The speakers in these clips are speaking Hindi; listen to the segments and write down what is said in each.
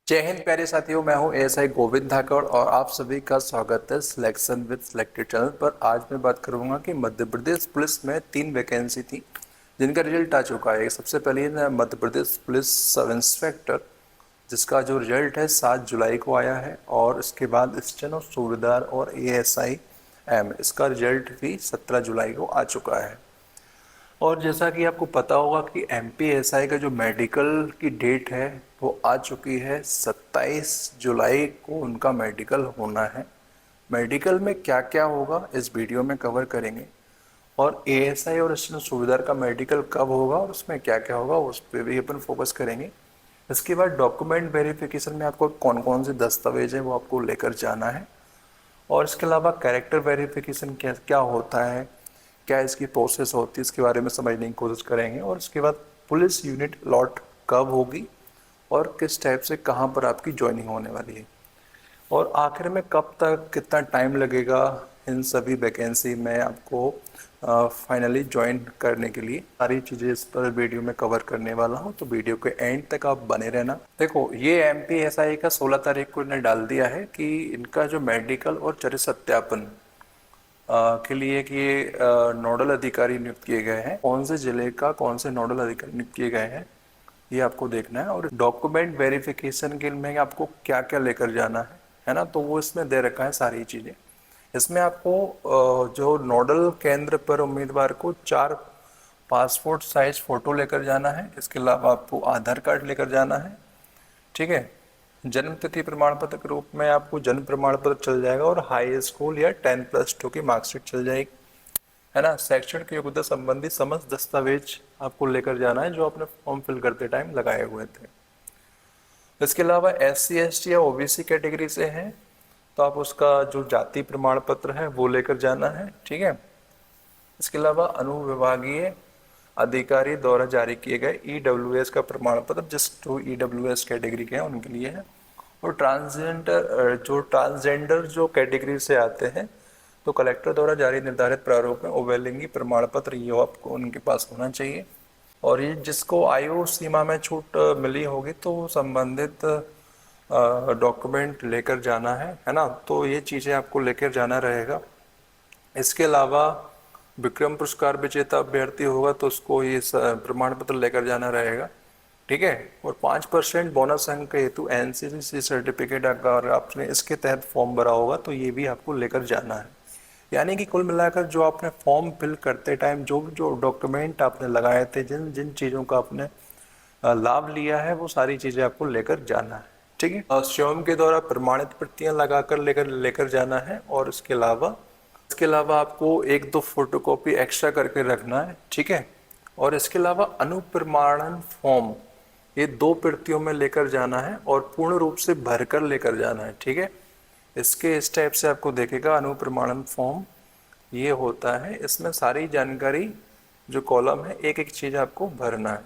जय हिंद प्यारे साथियों, मैं हूं एएसआई गोविंद धाकड़ और आप सभी का स्वागत है सिलेक्शन विद सिलेक्टेड चैनल पर। आज मैं बात करूंगा कि मध्य प्रदेश पुलिस में 3 वैकेंसी थी जिनका रिजल्ट आ चुका है। सबसे पहले है Madhya Pradesh police sub inspector, जिसका जो रिजल्ट है 7 जुलाई को आया है। और इसके बाद स्टेनो सूबेदार और एएसआई एम, इसका रिजल्ट भी 17 जुलाई को आ चुका है। और जैसा कि आपको पता होगा कि एमपीएसआई का जो मेडिकल की डेट है वो आ चुकी है। 27 जुलाई को उनका मेडिकल होना है। मेडिकल में क्या क्या होगा इस वीडियो में कवर करेंगे, और एएसआई और असिस्टेंट सूबेदार का मेडिकल कब होगा और उसमें क्या क्या होगा उस पर भी अपन फोकस करेंगे। इसके बाद डॉक्यूमेंट वेरिफिकेशन में आपको कौन कौन से दस्तावेज हैं वो आपको लेकर जाना है। और इसके अलावा कैरेक्टर वेरिफिकेशन क्या क्या होता है, क्या इसकी प्रोसेस होती है, इसके बारे में समझने की कोशिश करेंगे। और उसके बाद पुलिस यूनिट लॉट कब होगी और किस टाइप से कहाँ पर आपकी ज्वाइनिंग होने वाली है, और आखिर में कब तक कितना टाइम लगेगा इन सभी वैकेंसी में आपको फाइनली ज्वाइन करने के लिए। सारी चीज़ें इस पर वीडियो में कवर करने वाला हूँ, तो वीडियो के एंड तक आप बने रहना। देखो, ये एमपीएसआई का 16 तारीख को इन्हें डाल दिया है कि इनका जो मेडिकल और चरित्र सत्यापन के लिए कि ये नोडल अधिकारी नियुक्त किए गए हैं। कौन से जिले का कौन से नोडल अधिकारी नियुक्त किए गए हैं ये आपको देखना है। और डॉक्यूमेंट वेरिफिकेशन के लिए आपको क्या क्या लेकर जाना है ना, तो वो इसमें दे रखा है सारी चीज़ें। इसमें आपको जो नोडल केंद्र पर उम्मीदवार को 4 पासपोर्ट साइज फोटो लेकर जाना है। इसके अलावा आपको आधार कार्ड लेकर जाना है, ठीक है। जन्म तिथि प्रमाण पत्र के रूप में आपको जन्म प्रमाण पत्र चल जाएगा, और हाई स्कूल या 10+2 की मार्कशीट चल जाएगी, है ना। शैक्षणिक योग्यता संबंधी समस्त दस्तावेज आपको लेकर जाना है जो आपने फॉर्म फिल करते टाइम लगाए हुए थे। इसके अलावा SC ST या OBC कैटेगरी से हैं तो आप उसका जो जाति प्रमाण पत्र है वो लेकर जाना है, ठीक है। इसके अलावा अनुविभागीय अधिकारी द्वारा जारी किए गए EWS का प्रमाण पत्र, जिस जो EWS कैटेगरी के हैं उनके लिए है। और ट्रांसजेंडर जो कैटेगरी से आते हैं तो कलेक्टर द्वारा जारी निर्धारित प्रारूप में उभयलिंगी प्रमाण पत्र ये आपको उनके पास होना चाहिए। और ये जिसको आयु सीमा में छूट मिली होगी तो संबंधित डॉक्यूमेंट लेकर जाना है ना। तो ये चीज़ें आपको लेकर जाना रहेगा। इसके अलावा विक्रम पुरस्कार विजेता अभ्यर्थी होगा तो उसको ये प्रमाण पत्र लेकर जाना रहेगा, ठीक है। और 5% बोनस अंक के हेतु NCC सर्टिफिकेट अगर आपने इसके तहत फॉर्म भरा होगा तो ये भी आपको लेकर जाना है। यानी कि कुल मिलाकर जो आपने फॉर्म फिल करते टाइम जो जो डॉक्यूमेंट आपने लगाए थे, जिन जिन चीज़ों का आपने लाभ लिया है वो सारी चीज़ें आपको लेकर जाना है, ठीक है। स्वयं के द्वारा प्रमाणित प्रतियां लगाकर लेकर लेकर जाना है। और इसके अलावा आपको 1-2 फोटोकॉपी एक्स्ट्रा करके रखना है, ठीक है। और इसके अलावा अनुप्रमाणन फॉर्म ये 2 प्रतियों में लेकर जाना है और पूर्ण रूप से भरकर लेकर जाना है, ठीक है। इसके इस टाइप से आपको देखेगा अनुप्रमाणन फॉर्म ये होता है। इसमें सारी जानकारी जो कॉलम है एक एक चीज़ आपको भरना है।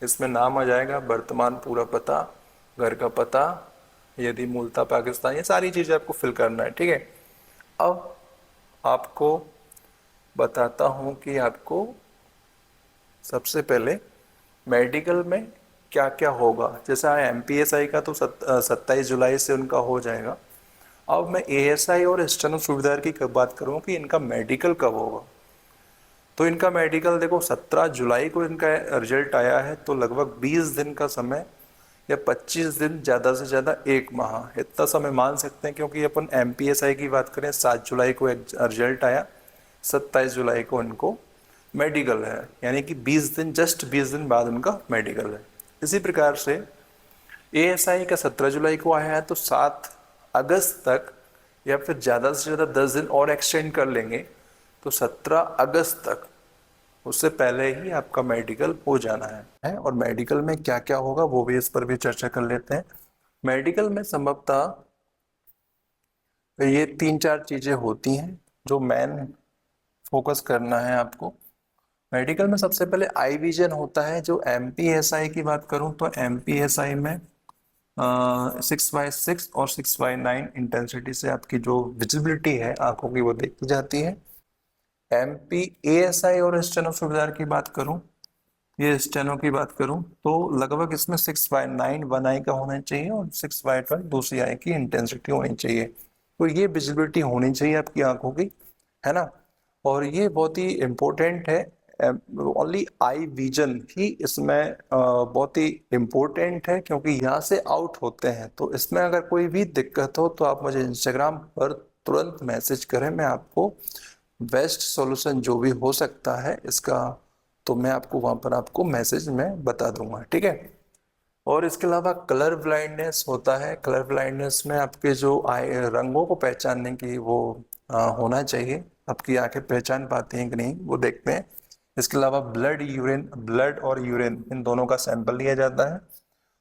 इसमें नाम आ जाएगा, वर्तमान पूरा पता, घर का पता, यदि मूलतः पाकिस्तान, ये सारी चीज़ें आपको फिल करना है, ठीक है। अब आपको बताता हूँ कि आपको सबसे पहले मेडिकल में क्या क्या होगा। जैसा एमपीएसआई का तो 27 जुलाई से उनका हो जाएगा। अब मैं एएसआई और स्टेनो सूबेदार की कब बात करूँ कि इनका मेडिकल कब होगा, तो इनका मेडिकल देखो 17 जुलाई को इनका रिजल्ट आया है, तो लगभग 20 दिन का समय या 25 दिन, ज़्यादा से ज़्यादा 1 माह, इतना समय मान सकते हैं। क्योंकि अपन एमपीएसआई की बात करें 7 जुलाई को एक रिजल्ट आया, 27 जुलाई को इनको मेडिकल है, यानी कि 20 दिन, जस्ट 20 दिन बाद उनका मेडिकल है। इसी प्रकार से एएसआई का 17 जुलाई को आया है, तो 7 अगस्त तक या फिर ज़्यादा से ज़्यादा 10 दिन और एक्सटेंड कर लेंगे तो 17 अगस्त तक, उससे पहले ही आपका मेडिकल हो जाना है। और मेडिकल में क्या क्या होगा वो भी इस पर भी चर्चा कर लेते हैं। मेडिकल में संभवतः ये 3-4 चीज़ें होती हैं जो मेन फोकस करना है आपको। मेडिकल में सबसे पहले आई विजन होता है। जो एमपीएसआई की बात करूं तो एमपीएसआई में 6/6 और 6/9 इंटेंसिटी से आपकी जो विजिबिलिटी है आंखों की वो देखी जाती है। एमपीएएसआई और स्टेनो सूबेदार की बात करूं ये स्टेनो की बात करूं तो लगभग इसमें 6/9 वन आई का होना चाहिए और 6/12 दूसरी आई की इंटेंसिटी होनी चाहिए। तो ये विजिबिलिटी होनी चाहिए आपकी आंखों की, है ना। और ये बहुत ही इम्पोर्टेंट है। ओनली आई विजन ही इसमें बहुत ही इम्पोर्टेंट है, क्योंकि यहाँ से आउट होते हैं। तो इसमें अगर कोई भी दिक्कत हो तो आप मुझे इंस्टाग्राम पर तुरंत मैसेज करें, मैं आपको बेस्ट सॉल्यूशन जो भी हो सकता है इसका, तो मैं आपको वहां पर आपको मैसेज में बता दूंगा, ठीक है। और इसके अलावा कलर ब्लाइंडनेस होता है। कलर ब्लाइंडनेस में आपके जो आई रंगों को पहचानने की वो होना चाहिए, आपकी आंखें पहचान पाती हैं कि नहीं वो देखते हैं। इसके अलावा ब्लड और यूरिन इन दोनों का सैंपल लिया जाता है।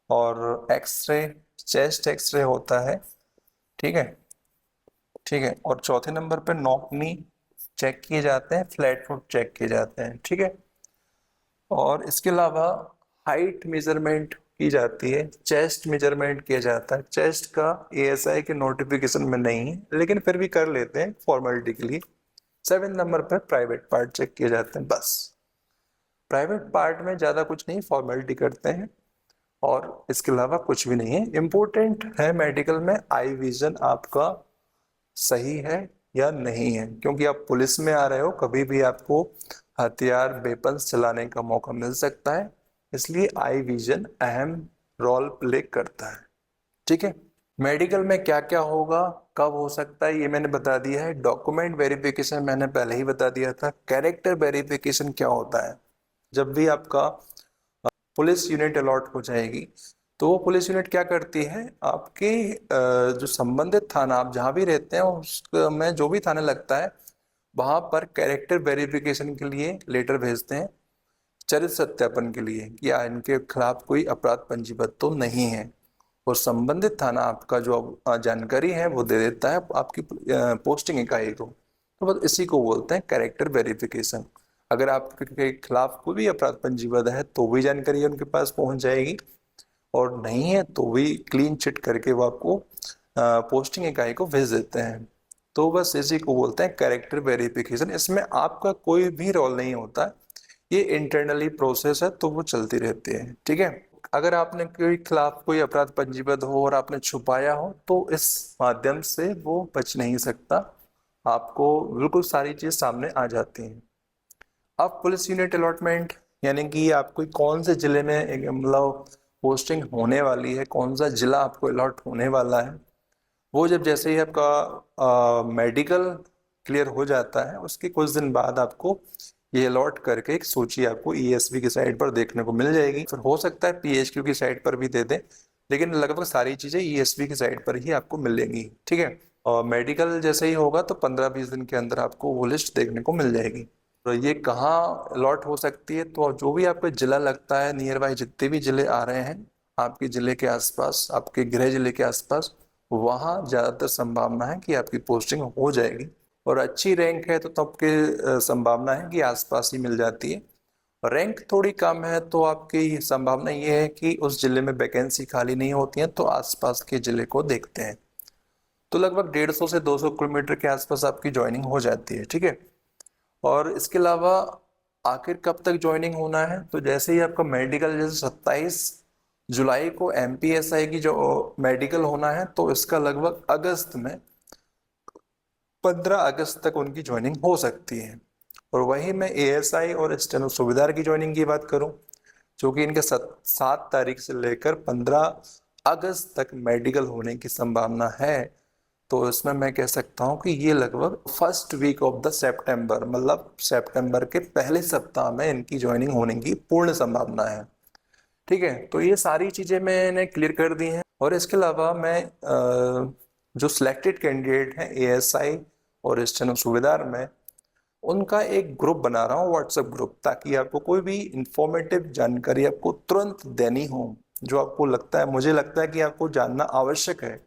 और एक्सरे, चेस्ट एक्सरे होता है, ठीक है। ठीक है, और चौथे नंबर पे नॉकनी चेक किए जाते हैं, फ्लैट फुट चेक किए जाते हैं, ठीक है। और इसके अलावा हाइट मेजरमेंट की जाती है, चेस्ट मेजरमेंट किया जाता है। चेस्ट का एएसआई के नोटिफिकेशन में नहीं है, लेकिन फिर भी कर लेते हैं फॉर्मेलिटी के लिए। 7 नंबर पर प्राइवेट पार्ट चेक किए जाते हैं, बस। प्राइवेट पार्ट में ज्यादा कुछ नहीं, फॉर्मेलिटी करते हैं और इसके अलावा कुछ भी नहीं है। इम्पोर्टेंट है मेडिकल में आई विजन आपका सही है या नहीं है, क्योंकि आप पुलिस में आ रहे हो, कभी भी आपको हथियार वेपन्स चलाने का मौका मिल सकता है। इसलिए आई विजन अहम रोल प्ले करता है, ठीक है। मेडिकल में क्या क्या होगा, कब हो सकता है, ये मैंने बता दिया है। डॉक्यूमेंट वेरिफिकेशन मैंने पहले ही बता दिया था। कैरेक्टर वेरिफिकेशन क्या होता है, जब भी आपका पुलिस यूनिट अलॉट हो जाएगी तो वो पुलिस यूनिट क्या करती है, आपके जो संबंधित थाना आप जहाँ भी रहते हैं उसमें जो भी थाना लगता है वहां पर कैरेक्टर वेरिफिकेशन के लिए लेटर भेजते हैं, चरित्र सत्यापन के लिए कि इनके खिलाफ कोई अपराध पंजीबद्ध तो नहीं है। और संबंधित थाना आपका जो जानकारी है वो दे देता है आपकी पोस्टिंग इकाई को। तो बस इसी को बोलते हैं कैरेक्टर वेरिफिकेशन। अगर आपके खिलाफ कोई भी अपराध पंजीबद्ध है तो भी जानकारी उनके पास पहुंच जाएगी, और नहीं है तो भी क्लीन चिट करके वो आपको पोस्टिंग इकाई को भेज देते हैं। तो बस इसी को बोलते हैं कैरेक्टर वेरिफिकेशन। इसमें आपका कोई भी रोल नहीं होता, ये इंटरनली प्रोसेस है, तो वो चलती रहती है, ठीक है। अगर आपने कोई खिलाफ कोई अपराध पंजीबद्ध हो और आपने छुपाया हो तो इस माध्यम से वो बच नहीं सकता, आपको बिल्कुल सारी चीज सामने आ जाती हैं। अब पुलिस यूनिट अलॉटमेंट, यानी कि आपको कौन से जिले में मतलब पोस्टिंग होने वाली है, कौन सा जिला आपको अलॉट होने वाला है, वो जब जैसे ही आपका मेडिकल क्लियर हो जाता है उसके कुछ दिन बाद आपको ये अलॉट करके एक सूची आपको ईएसबी की साइट पर देखने को मिल जाएगी। फिर हो सकता है पीएचक्यू की साइट पर भी दे दें, लेकिन लगभग सारी चीजें ईएसबी की साइट पर ही आपको मिलेंगी, ठीक है। और मेडिकल जैसे ही होगा तो 15-20 दिन के अंदर आपको वो लिस्ट देखने को मिल जाएगी। तो ये कहाँ अलॉट हो सकती है, तो जो भी आपका जिला लगता है, नियर बाई जितने भी जिले आ रहे हैं आपके जिले के आसपास, आपके गृह जिले के आसपास, वहाँ ज्यादातर संभावना है कि आपकी पोस्टिंग हो जाएगी। और अच्छी रैंक है तो तब के संभावना है कि आसपास ही मिल जाती है। रैंक थोड़ी कम है तो आपकी संभावना ये है कि उस जिले में वैकेंसी खाली नहीं होती है, तो आसपास के जिले को देखते हैं। तो लगभग 150 से 200 किलोमीटर के आसपास आपकी ज्वाइनिंग हो जाती है, ठीक है। और इसके अलावा आखिर कब तक ज्वाइनिंग होना है, तो जैसे ही आपका मेडिकल, जैसे 27 जुलाई को एमपीएसआई की जो मेडिकल होना है, तो इसका लगभग अगस्त में 15 अगस्त तक उनकी ज्वाइनिंग हो सकती है। और वही मैं एएसआई और स्टेनो सुबेदार की ज्वाइनिंग की बात करूं, जो कि इनके 7 तारीख से लेकर 15 अगस्त तक मेडिकल होने की संभावना है। तो इसमें मैं कह सकता हूं कि ये लगभग first week of the September, मतलब सितंबर के पहले सप्ताह में इनकी ज्वाइनिंग होने की पूर्ण संभावना है, ठीक है। तो ये सारी चीजें मैंने क्लियर कर दी हैं। और इसके अलावा मैं जो सिलेक्टेड कैंडिडेट हैं एएसआई और स्टेनो सूबेदार में, उनका एक ग्रुप बना रहा हूँ, व्हाट्सएप ग्रुप, ताकि आपको कोई भी इंफॉर्मेटिव जानकारी आपको तुरंत देनी हो, जो आपको लगता है, मुझे लगता है कि आपको जानना आवश्यक है,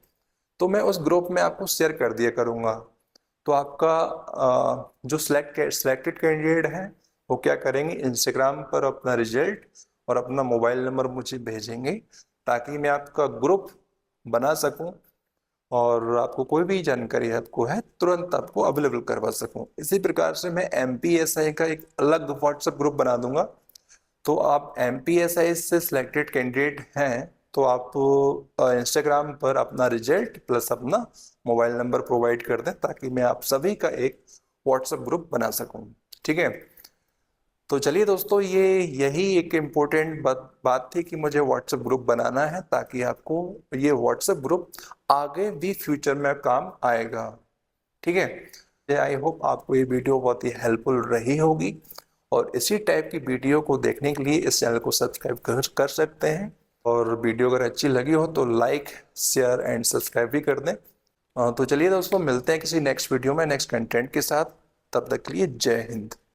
तो मैं उस ग्रुप में आपको शेयर कर दिया करूँगा। तो आपका जो सिलेक्टेड कैंडिडेट है वो क्या करेंगे, इंस्टाग्राम पर अपना रिजल्ट और अपना मोबाइल नंबर मुझे भेजेंगे, ताकि मैं आपका ग्रुप बना सकूं और आपको कोई भी जानकारी आपको है तुरंत आपको अवेलेबल करवा सकूं। इसी प्रकार से मैं एमपीएसआई का एक अलग व्हाट्सएप ग्रुप बना दूंगा, तो आप MPSI से सिलेक्टेड कैंडिडेट हैं तो आप इंस्टाग्राम पर अपना रिजल्ट प्लस अपना मोबाइल नंबर प्रोवाइड कर दें ताकि मैं आप सभी का एक व्हाट्सएप ग्रुप बना सकूं। ठीक है, तो चलिए दोस्तों, यही एक इम्पोर्टेंट बात थी कि मुझे व्हाट्सएप ग्रुप बनाना है ताकि आपको ये व्हाट्सएप ग्रुप आगे भी फ्यूचर में काम आएगा। ठीक है, आई होप आपको ये वीडियो बहुत ही हेल्पफुल रही होगी और इसी टाइप की वीडियो को देखने के लिए इस चैनल को सब्सक्राइब कर सकते हैं और वीडियो अगर अच्छी लगी हो तो लाइक शेयर एंड सब्सक्राइब भी कर दें। तो चलिए दोस्तों, मिलते हैं किसी नेक्स्ट वीडियो में नेक्स्ट कंटेंट के साथ। तब तक के लिए जय हिंद।